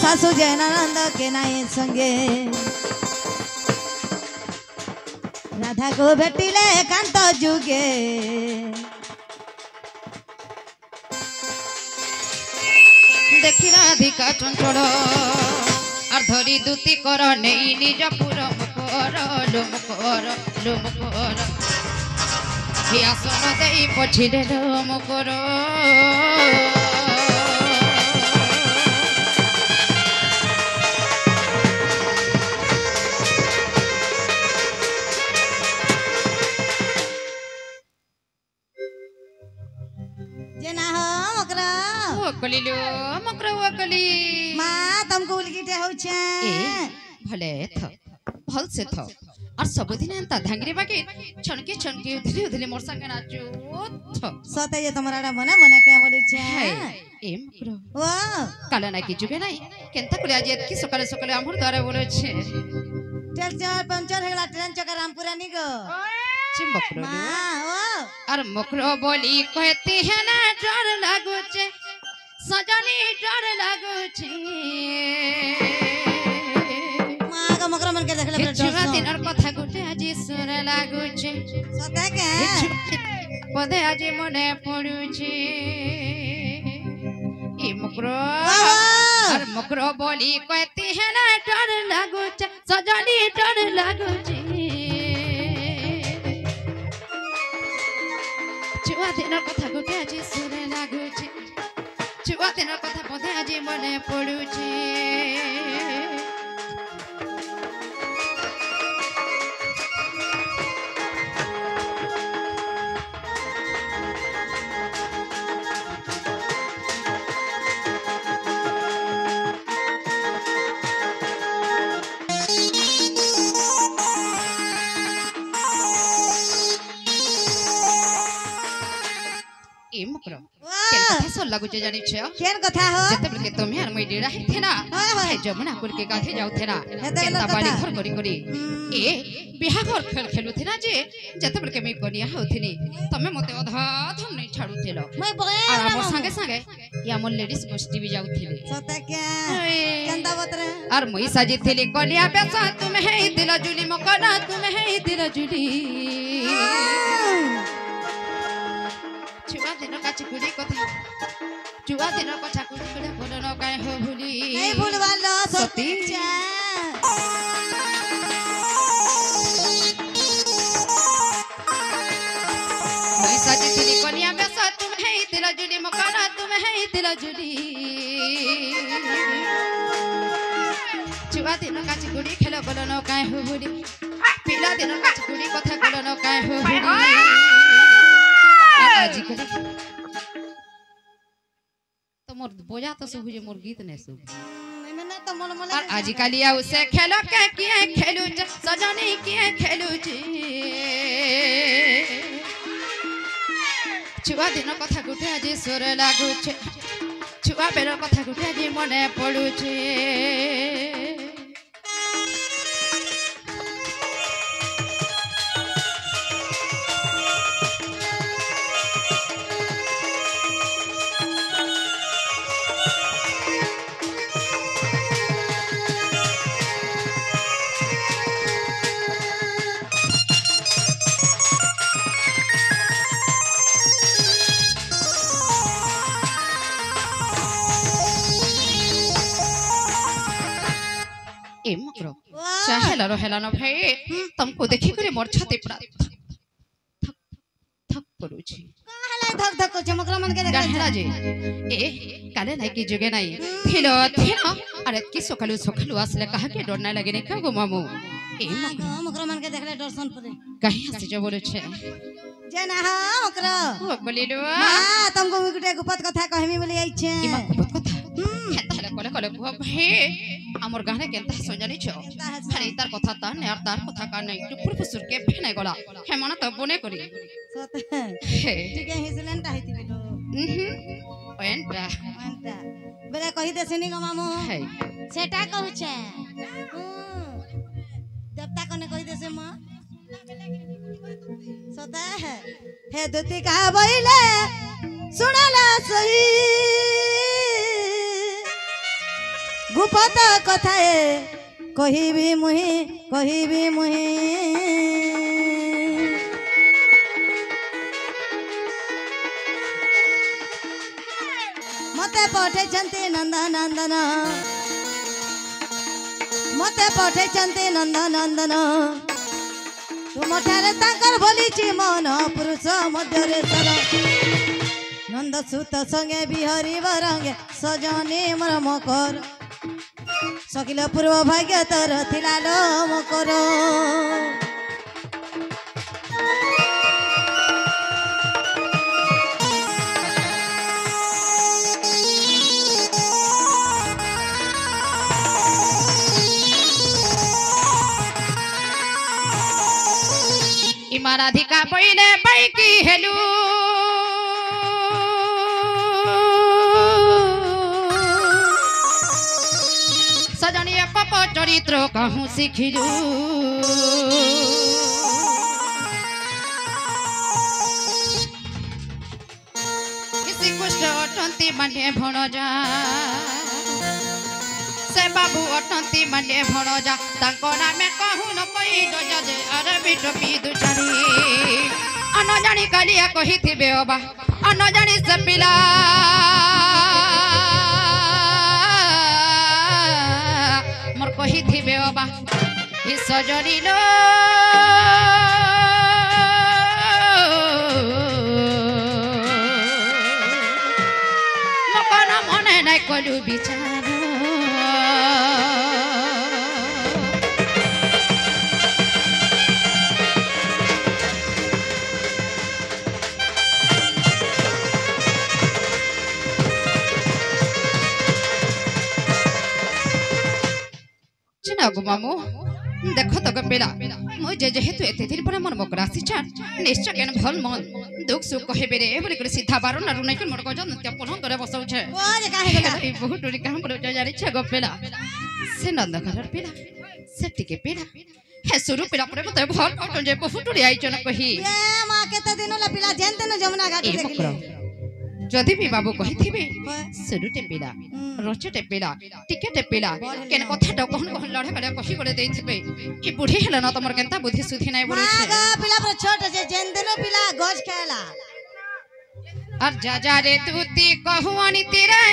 सासू जैनानंद के नाई संगे राधा को भेटिले कांत जुगे देखी राधिका चंचल और धरी दूती कर नहीं निज पुर मुकर लुमकर हे आसन दे पछिले लुमकर कलिलो मकरा वकली मां तुमको उलगिटे होछे ए भले थ भल से थ और सब दिन एंता धांगरे बाके छनके उधले उधले मोर संगे नाचो थ सते जे तुम्हारा मने मने के बोलै छे ए मकरा ओ काला ना की जुगे नाही केनता करे आज एतकी सकाळे सकाळे आमर द्वारे बोलै छे चल चल पंचर हेला ट्रेन चक्कर रामपुरा नी गो चिंबकरो मां ओ और मकरो बोली कहती है ना डर लागो छे सजनी डर लागो छे मां का मकरा मन के देखले डर छुआ दिनर कथा गुटे आज सुर लागो छे सते के पदे आज मने पड़ू छे ई मकरो और मकरो बोली कहती है ना डर लागो छे सजनी डर लागो छे छुआ दिनर कथा गुटे आज सुर लागो छे छुआ दिनर कथा पदे आज मने पड़ू छे ए मकरो केन कथा सो लागु जे जानि छ केन कथा हो जते बले तुम यार मई डेरा हे ना हे जमुना कुल के गाथे जाउ थे ना केनता बाड़ी घर करी करी ए बिहा घर खेल खेलु थे ना जे जते बले के मई कनिया होथिनी तमे मते अधा थम नै छाडु थेलो मैं बगे और हमर संगे संगे या मन लेडीज गोष्ठी भी जाउ थेले सते के केनता बतरे और मई साजी थेले कलिया बेसा तुम हे दिल जुली मकना तुम हे दिल जुली छुआ दिन का चिकुड़ी कथा छुआ दिन का चिकुड़ी करे बोलो न काहे हो भूली नहीं भूलवालो सती मैं साजी थी कनिया में सा तुम है दिल जुली मकाना तुम है दिल जुली छुआ दिन का चिकुड़ी खेलो बोलो न काहे हो भूली पीला दिन का चिकुड़ी कथा बोलो न काहे हो भूली तो मोर बोझा तो सब जे मोर गीत ने सब मैंने तो मन मन और आज काली आ उसे खेलो के किए खेलू छ सजनी किए खेलू छ छुआ दिन कथा गुटे आज सोर लागू छ छुआ बेर कथा गुटे आज मने पड़ू छ ए मकरो चाहेला रहेला न भाई तुमको देखि करे मोर छाती पड़ा थक थक करू छी काहला धक धक छ मकरा मन के गाहेला जे ए काले नाही की जगे नाही थिलो थिनो अरे की सकालू सकालू आसले कहा के डर नाही लागे ने का गो मामू ए मकरा मन के देखले दर्शन परे कहीं हसी जो बोले छे जे ना हो मकरा ओ बोलिलो हां तुमको गुटे गुपत कथा कहमी बोली आई छे ई गुपत कथा हेता कले कले बुआ भाई हमर गाने केनता सजानी छ अरे तार कथा ता ने तार कथा का नहीं टुपुर फुसुर के फेने गला हे मन त बने करी सत ठीक है हिसलेंटा हेती बिलो ओएंटा बेले कहि देसनी ग मामू हे सेटा कहू छे देवता कने कहि देसे म सत हे दुती का बइले सुनला सही गुपत कथाए कहिबी मुहि मते पठेचंती नंदन मते पठेचंती नंदन तुमठारे तांकर बोलीची मन पुरुष मध्यरे सर नंद सुत संगे बिहरी बरंगे सजनी मोर मकर सकिल पूर्व भाग्य तर थिला लो मकर इमाराधिका पहिले बैकी हेलु सजनीय पप चरित्र कहूँ शिखिलु श्रीकृष्ण अटंती माने भणजा से बाबू अटंती माने भणजा तांको नामे कहूँ न पई गजा जे अरे बिटपी दुचारी अन जानी कालिया कहिथिबे अबा अन जानी से पिला मोर कहिथिबे अबा हि सजनी लो मकन मने नै कलु विचार गो मामू देखो तो गपेला मुझे जेहेतु एते दिन पर मन मकरा सिचार निश्चय केन भल मन दुख सुख कहबे रे बोली कर सीधा बारो ना रुनै के मोर को जन त्या पलंग करे बसौ छे ओरे काहे गेला ई बहुत टोरी काम पर जारी छे गपेला से नंद घर पेला से टिके पेला हे सुरु पेला पर मते भल फोटो जे बहुत टोरी आई जन कही ए मां केते दिन ला पिला जेनते न जमुना घाट देखले जदि भी बाबू कहिथिबे सुरु टेपेला रोचे टेपेला टिके टेपेला केन कथा ड कहन कहन लड़े गले कहि गले देथिबे ई बुढ़ी हेला न तमर केनता बुद्धि सुधि नै बोले छे आगा पिला पर छोट जे जेनते न पिला गज खेला और जा रे तूती कहू अनि तेरे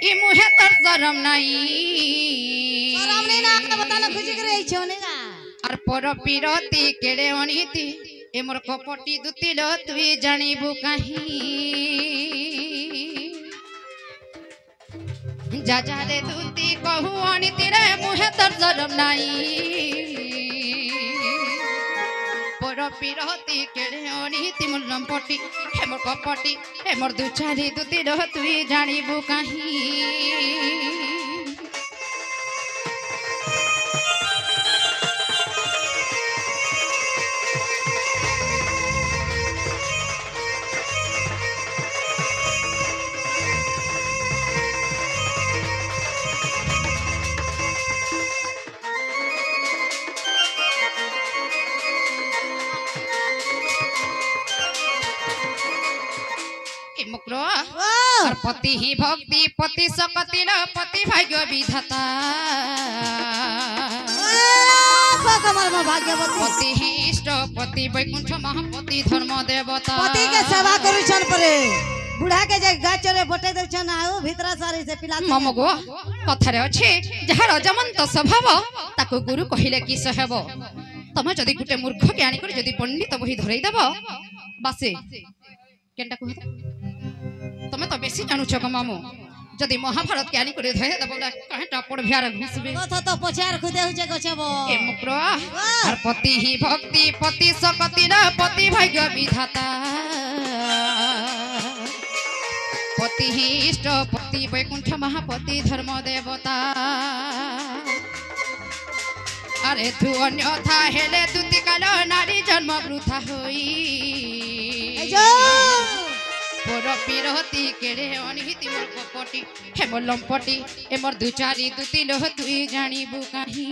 ई मुहे तर शरम नहीं ना बता न खुशी करे छौ ने ना और पर पिरती केड़े अनिति ए मोर कपटी दुतिल तुई जानिबु काहे जा रे तूती कहू अनि तेरे मुहे तर शरम नहीं पर पिरती केड़े अनिति मोर लंपटी हे मोर कपटी हे मोर दुचारी दुतिल तुई जानिबु काहे और पति ही भक्ति पति सकति न पति भाग्य विधाता पति ही इष्ट पति वैकुंठ महापति धर्म देवता पति के सेवा करू छन परे बुढ़ा के जे गाचरे बटे दउ छन आउ भितरा सारी से पिला ममगो कथारे अछि जहा रजमंत स्वभाव ताको गुरु कहिले कि सहब तमे जदी गुटे मूर्ख ज्ञानी कर जदी पंडित बही धरई देब बासे केनटा कहत तमे तो बेसी जानू छ मामू जदी महाभारत ज्ञानी कर धरई देब काहेटा पड़ भ्यार घुसबे कथा तो पछार खुदे होचे गछबो ए मुक्र और पति ही भक्ति पति सकति न पति भाग्य विधाता पति ही इष्ट पति वैकुंठ महापति धर्म देवता अरे तू अन्यथा हेले तुति काल नारी जन्म वृथा होई पर पिरती केड़े अनिहिति मोर कपटी हे मोर लंपटी ए मोर दुचारी दुति लोह तुई जानिबु काहे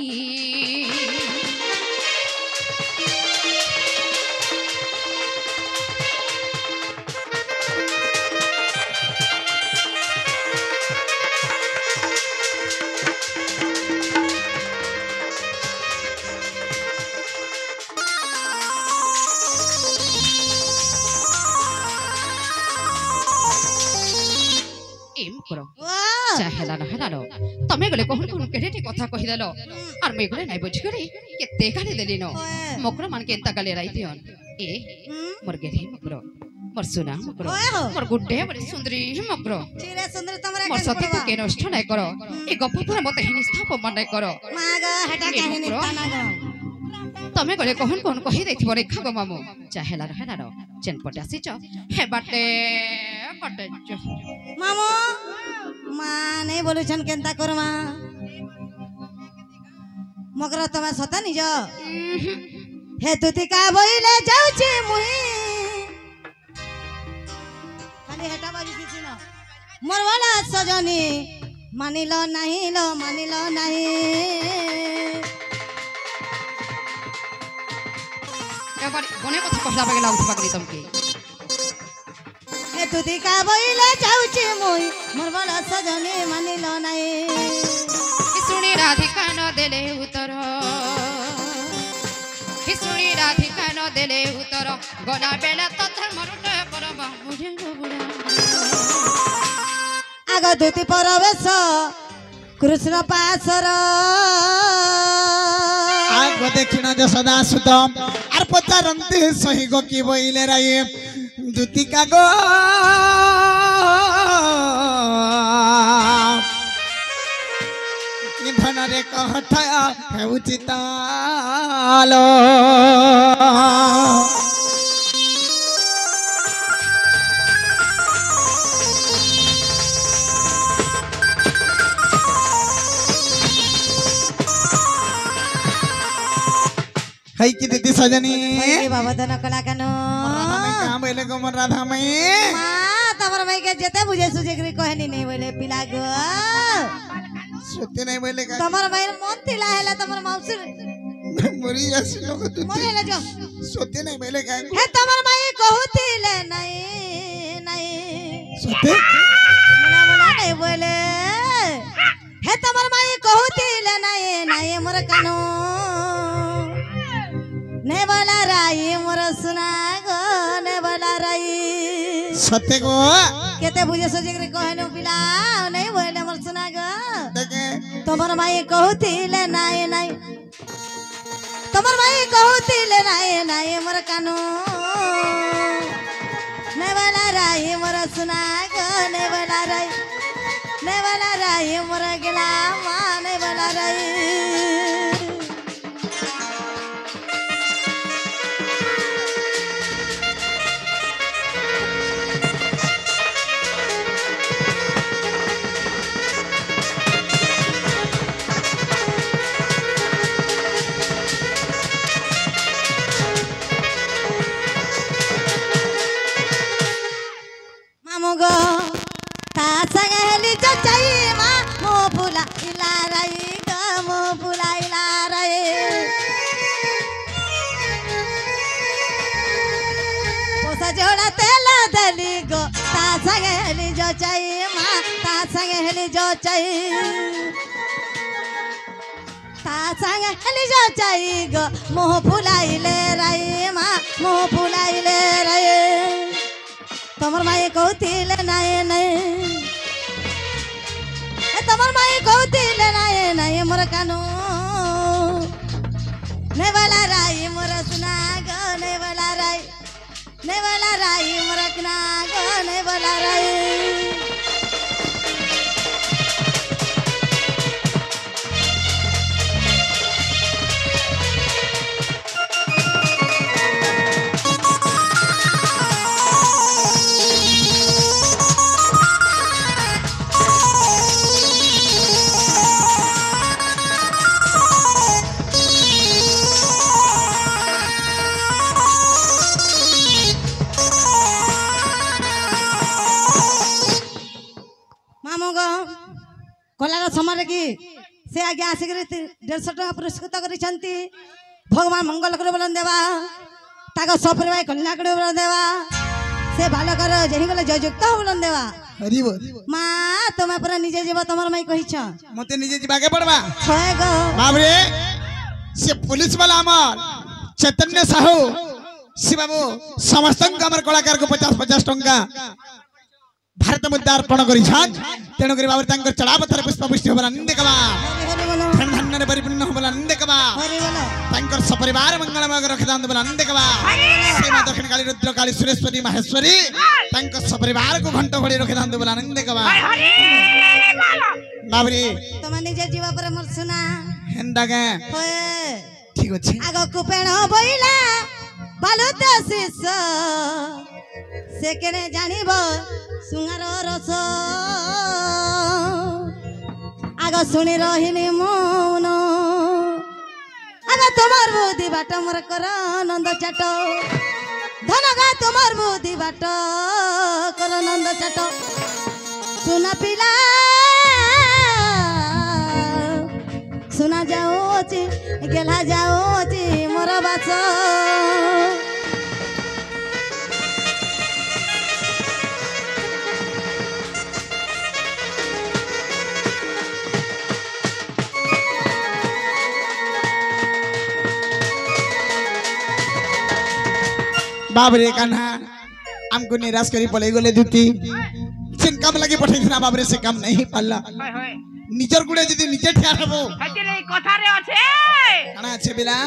तमे गले कहन कहन केटे कथा कहि देलो और मैं गले नाही बुझी गली केते गाली देली न मकर मान के एंता गाली राई दियन ए मोर गेरे मकर मोर सुना मकर मोर गुड्डे बड़ी सुंदरी मकर चिरे सुंदर तमरा मोर सती तू के नष्ट नाही करो ए गप पुरा मते हिनी स्थाप मन नाही करो माग हेटा काहिनी ताना गो तमे गले कहन कहन कहि देथिबो रेखा गो मामू चाहेला रहना रो चेन पटे आसी छ हे बाटे कटे छ मामू माने बोलुछन केनता करमा मगर तमे सता निज हे तुति का बोइले जाउची मुही खाली हेटा बाजी दिछि न मोर वाला सजनी मानिलो नाही एबार कोने कथा कहला बगे लाउथबा गली तमके हे तुति का बोइले जाउची मुही मोर वाला सजनी मानिलो नाही सुनी राधिका न देले उतर सुनी राधिका न देले उतर गला बेला तथा मरुटे परबा मुझे बुड़ा आग दुति परवेश कृष्ण पासर आग दक्षिण सदा सुतम आर पचारंते सही गो की बोइले राई दुति का गो निधन रे कहता है उचितालो हाय की दीदी सजनी बाबा दन कला कनो राधा में काम बोले गो मोर राधा में मां तमर भाई के जते बुझे सुजे करी कहनी नहीं बोले पिला गो सत्य नहीं बोले का तमर भाई मन तिला हैला तमर मौसी मोरी ऐसी लोग तू मोरे ले जो सत्य नहीं बोले का हे तमर भाई कहूतिले नहीं सत्य मना नहीं बोले हे तमर भाई कहूतिले नहीं मोर कानो ने बोला राई मोर सुना गो ने बोला राई सत्य को केते बुझे सोजे करे कहनो पिला नहीं बोले मोर सुना गो देखे तमर माई कहूतिले नहीं तमर माई कहूतिले नहीं मोर कानो ने बोला राई मोर सुना गो ने बोला राई मोर गेला मा ने बोला राई गो ता संगली चचाई मा मो फुला इला राई ग मो फुला इला राई पोसा जोड़ा तेला दली गो ता संगली चचाई मा ता संगली चचाई ता संगली चचाई गो मो फुला इले राई मा मो फुला इले राई तमर माई कहूतिले नहीं तमर माई कहूतिले नहीं मोर कानो ने वाला राई मोर सुना गो ने वाला राई मोर कना गो ने वाला राई कलार समय कि से आगे आसिक 150 टका पुरस्कृत कर भगवान मंगल कर बोलन देवा ताक सपरिवार कल्याण कर बोलन देवा से बालकर जही गले जययुक्त बोलन देवा हरि बोल मां तुम पर निजे जीव तमर मई कहिछ मते निजे जीवा के पड़बा होय गो बाप रे से पुलिस वाला हमर चैतन्य साहू सी बाबू समस्त हमर कलाकार को 50 टका भारत मुद्दा अर्पण करिछन तेणु करी बाबू तांकर चढ़ापथर पुष्पपुष्टि होबला निंदे कबा धन धन परिपूर्ण होबला निंदे कबा तांकर सपरिवार मंगलमय रखदान बोला निंदे कबा सीमा दक्षिण काली रुद्र काली सुरेश्वरी माहेश्वरी तांकर सपरिवार को घंटा घड़ी रखदान बोला निंदे कबा बाबरी तमा निजे जीवा पर मोर सुना हेंदा के होए ठीक अछि आगो कुपेण बइला बालुत शिष से केने जानिब सुंगार रस आगो सुनी रहिनी मौन आगो तुम्हार बुद्धि बाट मोर कर नंद चाट धनगा तुम्हार बुद्धि बाट कर नंद चाट सुना पिला सुना जाऊची गेला जाऊची मोर बास बाबरे कान्हा हमको निराश करी पले गले दुती सिन काम लगे पठै ना बाबरे से काम नहीं पाला निजर गुडे जदी निजे ठिया हबो हतिरे कथा रे আছে काना আছে बिला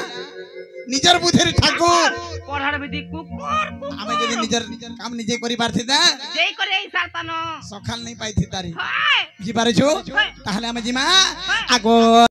निजर बुधेर ठाकुर পড়ার বিধি কুকুর আমি যদি নিজর কাম নিজে করি পারছি না যেই করে এই সারতানো সকাল নাই পাইছি তারি হয় জি পারেছো তাহলে আমি জিমা আগো